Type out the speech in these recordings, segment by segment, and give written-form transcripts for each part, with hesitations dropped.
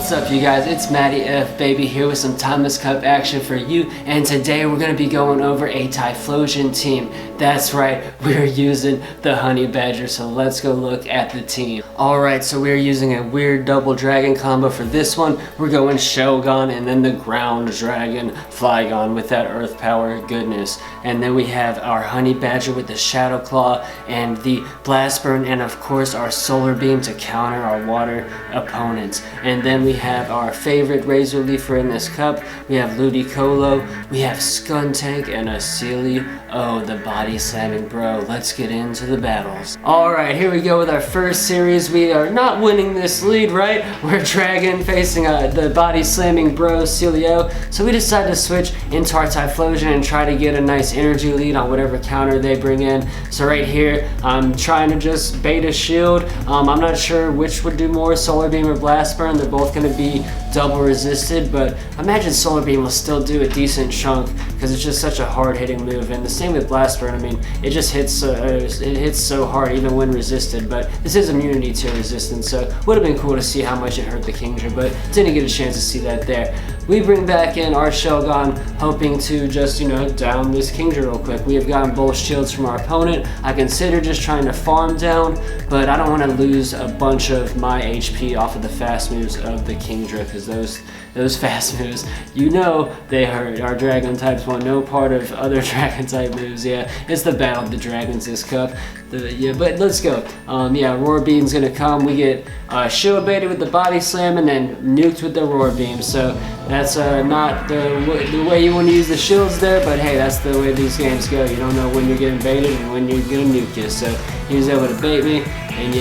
What's up, you guys? It's MattyFBaby here with some Thomas Cup action for you, and today we're going to be going over a Typhlosion team. That's right, we're using the Honey Badger, so let's go look at the team. Alright, so we're using a weird double dragon combo for this one. We're going Shogun and then the ground dragon Flygon with that earth power goodness. And then we have our Honey Badger with the Shadow Claw and the Blast Burn, and of course our Solar Beam to counter our water opponents. And then we have our favorite Razor Leafer in this cup. We have Ludicolo, we have Skuntank, and a Celio, the body slamming bro. Let's get into the battles. Alright, here we go with our first series. We are not winning this lead, right? We're Dragon facing the body slamming bro, Celio. So we decided to switch into our Typhlosion and try to get a nice energy lead on whatever counter they bring in. So right here, I'm trying to just bait a shield. I'm not sure which would do more, Solar Beam or Blast Burn. They're both going to be double resisted, but imagine Solar Beam will still do a decent chunk because it's just such a hard hitting move. And the same with Blast Burn. I mean, it just hits so hard even when resisted, but this is immunity to resistance, so it would have been cool to see how much it hurt the Kingdra, but didn't get a chance to see that there. We bring back in our Shogun, hoping to just, down this Kingdra real quick. We have gotten both shields from our opponent. I consider just trying to farm down, but I don't want to lose a bunch of my HP off of the fast moves of the Kingdra, because those fast moves, they hurt. Our Dragon types want no part of other Dragon type moves. Yeah, it's the battle of the Dragons this cup. But let's go. Roar Beam's gonna come. We get shield baited with the body slam and then nuked with the Roar Beam. So that's not the way you want to use the shields there, but hey, that's the way these games go. You don't know when you're getting baited and when you're gonna nuke you. So he was able to bait me, and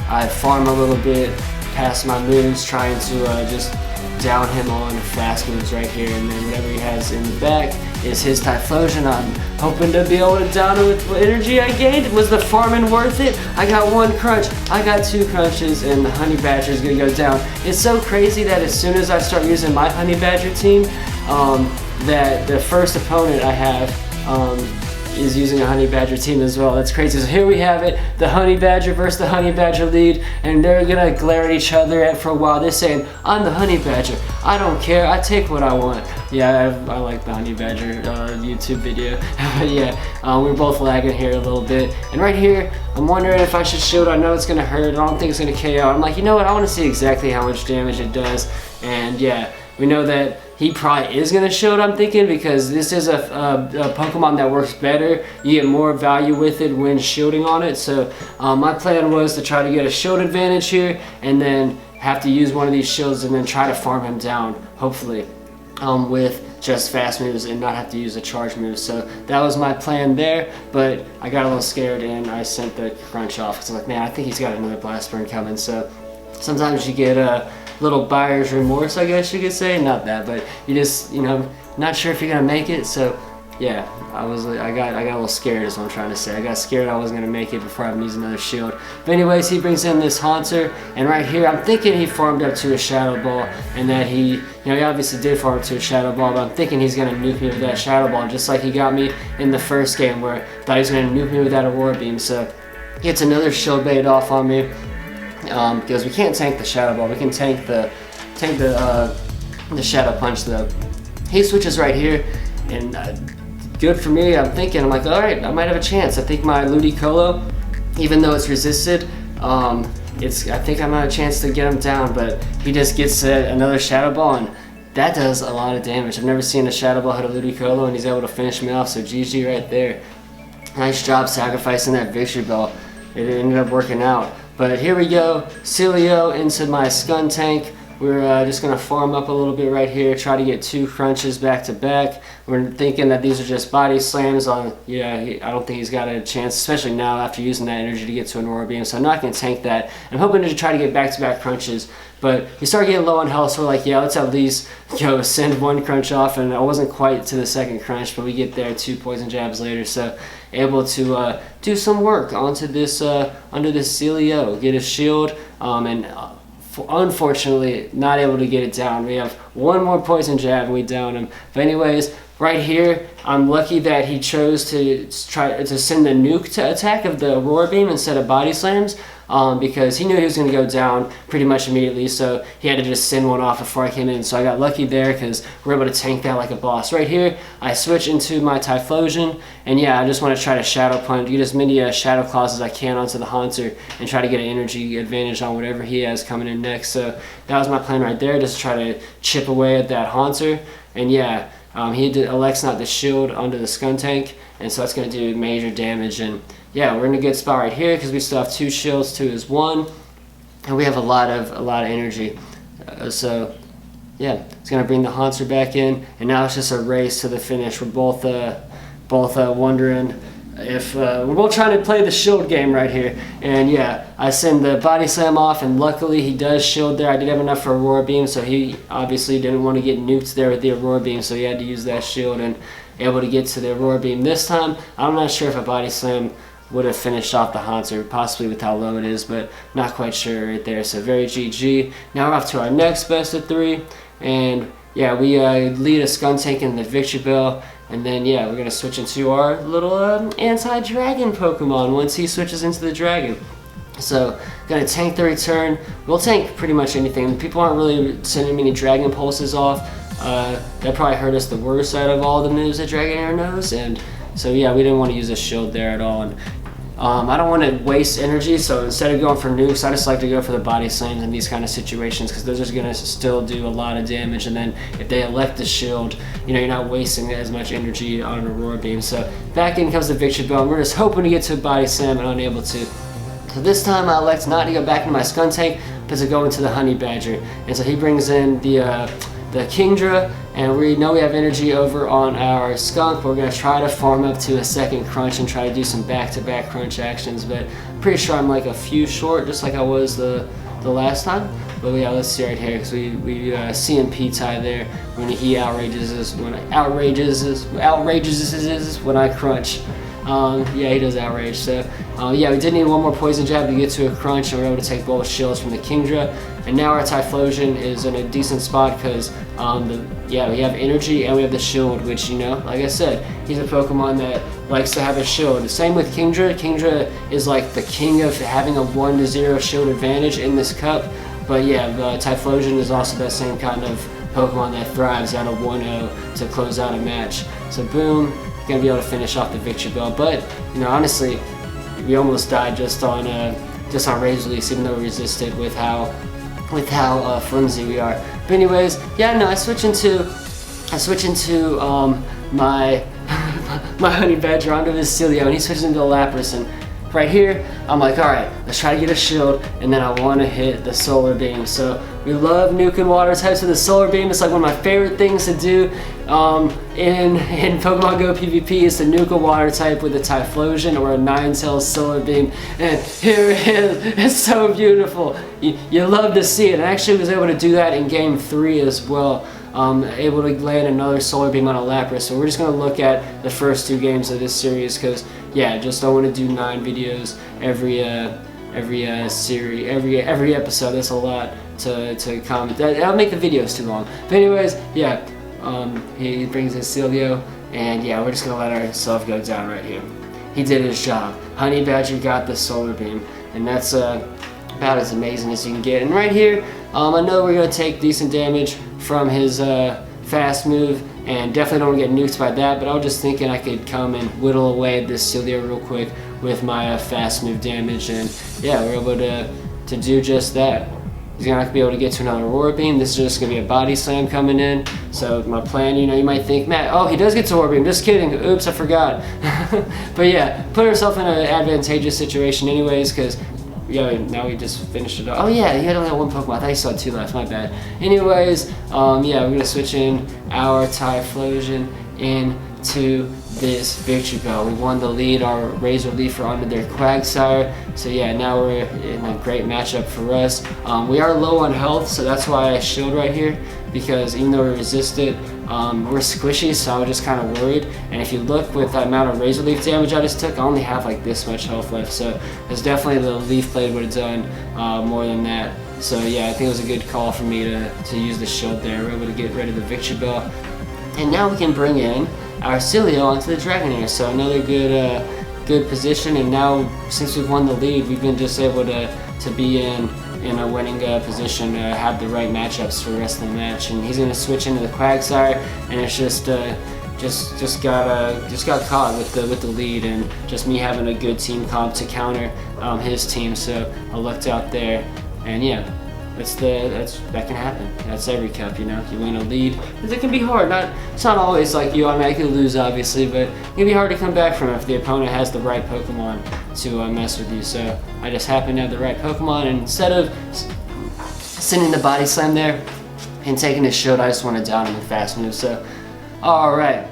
I farm a little bit past my moves, trying to just down him on fast moves right here, and then whatever he has in the back is his Typhlosion. I'm hoping to be able to down it with what energy I gained. Was the farming worth it? I got one crunch, I got two crunches, and the Honey Badger is gonna go down. It's so crazy that as soon as I start using my Honey Badger team, that the first opponent I have is using a Honey Badger team as well. That's crazy. So here we have it, the Honey Badger versus the Honey Badger lead, and they're gonna glare at each other for a while. They're saying, I'm the Honey Badger, I don't care, I take what I want. Yeah, I like the Honey Badger YouTube video. But we're both lagging here a little bit. And right here, I'm wondering if I should shield. I know it's gonna hurt, I don't think it's gonna KO. I'm like, you know what, I wanna see exactly how much damage it does. And yeah, we know that he probably is going to shield, I'm thinking, because this is a Pokemon that works better. You get more value with it when shielding on it. So my plan was to try to get a shield advantage here and then have to use one of these shields and then try to farm him down, hopefully, with just fast moves and not have to use a charge move. So that was my plan there, but I got a little scared and I sent the crunch off because I'm like, man, I think he's got another Blast Burn coming. So sometimes you get a little buyer's remorse, I guess you could say. Not that, but you just, not sure if you're gonna make it. So yeah, I got a little scared is what I'm trying to say. I got scared I wasn't gonna make it before I even use another shield. But anyways, he brings in this Haunter, and right here I'm thinking he farmed up to a Shadow Ball, and that he obviously did farm up to a Shadow Ball, but I'm thinking he's gonna nuke me with that Shadow Ball, just like he got me in the first game where I thought he was gonna nuke me with that Aurora Beam. So he gets another shield bait off on me. Because we can't tank the Shadow Ball, we can tank the Shadow Punch though. He switches right here, and good for me. I'm like, all right, I might have a chance. I think my Ludicolo, even though it's resisted, I think I might have a chance to get him down. But he just gets another Shadow Ball, and that does a lot of damage. I've never seen a Shadow Ball hit a Ludicolo, and he's able to finish me off. So GG right there. Nice job sacrificing that Victory Bell. It ended up working out. But here we go, Celio into my Skuntank. We're just going to farm up a little bit right here, try to get two crunches back to back. We're thinking that these are just body slams on, I don't think he's got a chance, especially now after using that energy to get to an Aurora Beam. So I'm not going to tank that. I'm hoping to try to get back-to-back crunches. But we start getting low on health, so we're like, yeah, let's at least send one crunch off. And I wasn't quite to the second crunch, but we get there 2 poison jabs later. So able to do some work onto this under this Celio, get a shield, and unfortunately not able to get it down. We have one more poison jab and we down him. But anyways, right here, I'm lucky that he chose to try to send the nuke to attack of the Aurora Beam instead of body slams. because he knew he was going to go down pretty much immediately, so he had to just send one off before I came in. So I got lucky there because we're able to tank that like a boss. Right here, I switch into my Typhlosion, and yeah, I just want to try to Shadow Punch, get as many Shadow Claws as I can onto the Haunter, and try to get an energy advantage on whatever he has coming in next. So that was my plan right there, just try to chip away at that Haunter. And yeah, he elects not the shield onto the Skuntank, and so that's going to do major damage. And yeah, we're in a good spot right here because we still have 2 shields, 2 is 1, and we have a lot of energy. So yeah, it's going to bring the Haunter back in, and now it's just a race to the finish. We're both wondering if we're both trying to play the shield game right here. And yeah, I send the Body Slam off, and luckily he does shield there. I did have enough for Aurora Beam, so he obviously didn't want to get nuked there with the Aurora Beam, so he had to use that shield and able to get to the Aurora Beam this time. I'm not sure if a Body Slam would have finished off the Haunter, possibly with how low it is, but not quite sure right there. So very GG. Now we're off to our next best of 3, and yeah, we lead a Skuntank in the Victory Bell, and then yeah, we're gonna switch into our little anti-dragon Pokemon once he switches into the dragon. So gonna tank the return. We'll tank pretty much anything. People aren't really sending many Dragon Pulses off. That probably hurt us the worst out of all the moves that Dragonair knows, and so yeah, we didn't want to use a shield there at all. And I don't want to waste energy, so instead of going for nukes, I just like to go for the Body Slams in these kind of situations because those are going to still do a lot of damage. And then if they elect the shield, you know, you're not wasting as much energy on an Aurora Beam. So back in comes the Victory Bell, and we're just hoping to get to a Body Slam and unable to. So this time I elect not to go back into my Skuntank, but to go into the Honey Badger. And so he brings in the Kingdra, and we know we have energy over on our Skunk. We're going to try to farm up to a second crunch and try to do some back-to-back crunch actions, but I'm pretty sure I'm like a few short, just like I was the last time. But yeah, let's see right here, because we CMP tie there when he outrages us when I crunch. Yeah, he does outrage. So yeah, we did need one more poison jab to get to a crunch, and we're able to take both shields from the Kingdra. And now our Typhlosion is in a decent spot because we have energy and we have the shield, which, you know, like I said, he's a Pokemon that likes to have a shield. Same with Kingdra. Kingdra is like the king of having a 1-0 shield advantage in this cup. But yeah, Typhlosion is also that same kind of Pokemon that thrives at a 1-0 to close out a match. So boom, gonna be able to finish off the Victory Bell. But you know, honestly, we almost died just on Razor Leaf, even though we resisted with how flimsy we are. But anyways, yeah, no, I switch into my my Honey Badger onto his Celio, and he switches into a Lapras. And right here, I'm like, all right, let's try to get a shield, and then I want to hit the Solar Beam. So we love nuking water types with the Solar Beam. It's like one of my favorite things to do in Pokemon Go PvP is to nuke a water type with a Typhlosion or a Ninetales Solar Beam. And here it is. It's so beautiful. You love to see it. I actually was able to do that in Game 3 as well. Able to land another Solar Beam on a Lapras. So we're just going to look at the first 2 games of this series because, yeah, just don't want to do 9 videos every episode. That's a lot to comment. That'll make the videos too long. But anyways, yeah, he brings his Celio, and yeah, we're just gonna let ourselves go down right here. He did his job. Honey Badger got the Solar Beam, and that's about as amazing as you can get. And right here, I know we're gonna take decent damage from his fast move, and definitely don't get nuked by that, but I was just thinking I could come and whittle away this Celio real quick with my fast move damage, and yeah, we're able to do just that. He's not gonna be able to get to another Aurora Beam. This is just gonna be a Body Slam coming in. So my plan, you know, you might think, Matt, oh, he does get to Aurora Beam. Just kidding. Oops, I forgot. But yeah, put herself in an advantageous situation anyways, because yeah, now we just finished it off. Oh yeah, he had only 1 Pokemon. I thought he saw 2 left. My bad. Anyways, yeah, we're gonna switch in our Typhlosion into this Victory Bell. We won the lead. Our Razor Leaf are onto their Quagsire. So yeah, now we're in a great matchup for us. We are low on health, so that's why I shield right here, because even though we resisted, we're squishy, so I was just kind of worried. And if you look with the amount of Razor Leaf damage I just took, I only have like this much health left. So it's definitely the Leaf Blade would have done more than that. So yeah, I think it was a good call for me to use the shield there. We're able to get rid of the Victory Bell. And now we can bring in our Celio onto the Dragonair. So another good good position, and now since we've won the lead, we've been just able to be in a winning position, have the right matchups for the rest of the match. And he's going to switch into the Quagsire, and it's just got caught with the lead, and just me having a good team comp to counter his team. So I lucked out there, and yeah, that can happen. That's every cup, you know. You win a lead, it can be hard. It's not always like you automatically lose, obviously, but it can be hard to come back from if the opponent has the right Pokemon to mess with you. So I just happened to have the right Pokemon, and instead of sending the Body Slam there and taking his shield, I just want to down him with fast moves. So, all right,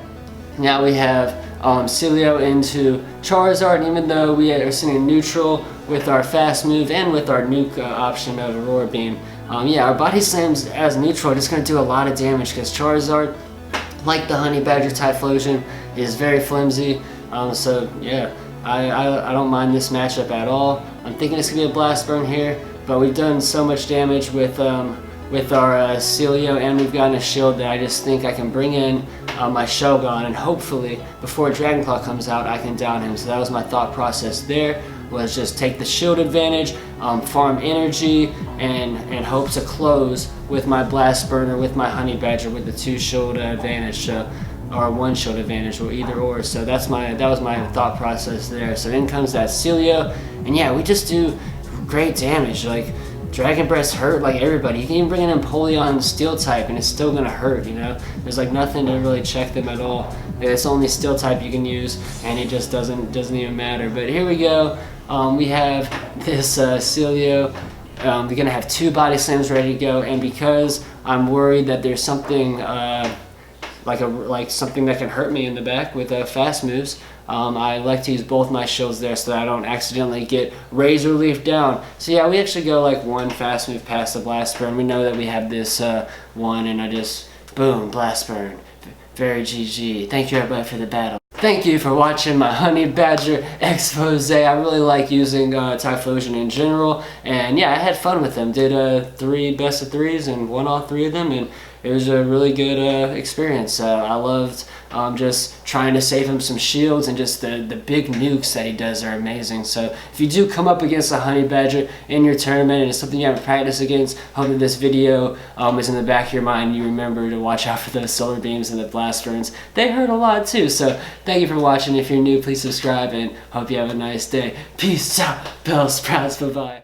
now we have Celio into Charizard, and even though we are sitting neutral with our fast move and with our nuke option of Aurora Beam, yeah, our Body Slam's as neutral, it's going to do a lot of damage because Charizard, like the Honey Badger Typhlosion, is very flimsy. So yeah, I don't mind this matchup at all. I'm thinking it's going to be a Blast Burn here, but we've done so much damage with our Celio, and we've gotten a shield that I just think I can bring in my Shogun, and hopefully before Dragon Claw comes out I can down him. So that was my thought process there, was just take the shield advantage, farm energy, and hope to close with my Blast Burner, with my Honey Badger, with the 2 shield advantage, or 1 shield advantage, or either or. So that was my thought process there. So in comes that Celio, and yeah, we just do great damage. Like, Dragon Breaths hurt like everybody. You can even bring in Empoleon Steel type and it's still gonna hurt, you know? There's like nothing to really check them at all. It's only Steel type you can use, and it just doesn't even matter. But here we go. We have this Celio. They're gonna have 2 Body Slams ready to go, and because I'm worried that there's something like something that can hurt me in the back with fast moves, I like to use both my shields there so that I don't accidentally get Razor Leaf down. So yeah, we actually go like 1 fast move past the Blast Burn. We know that we have this one, and I just, boom, Blast Burn. Very GG. Thank you everybody for the battle. Thank you for watching my Honey Badger expose. I really like using Typhlosion in general, and yeah, I had fun with them. Did 3 best of 3s and won all 3 of them, and it was a really good experience. I loved just trying to save him some shields, and just the big nukes that he does are amazing. So if you do come up against a Honey Badger in your tournament and it's something you haven't practiced against, hope that this video is in the back of your mind. You remember to watch out for those Solar Beams and the Blast Burns. They hurt a lot too. So thank you for watching. If you're new, please subscribe, and hope you have a nice day. Peace out, Bell Sprouts. Bye-bye.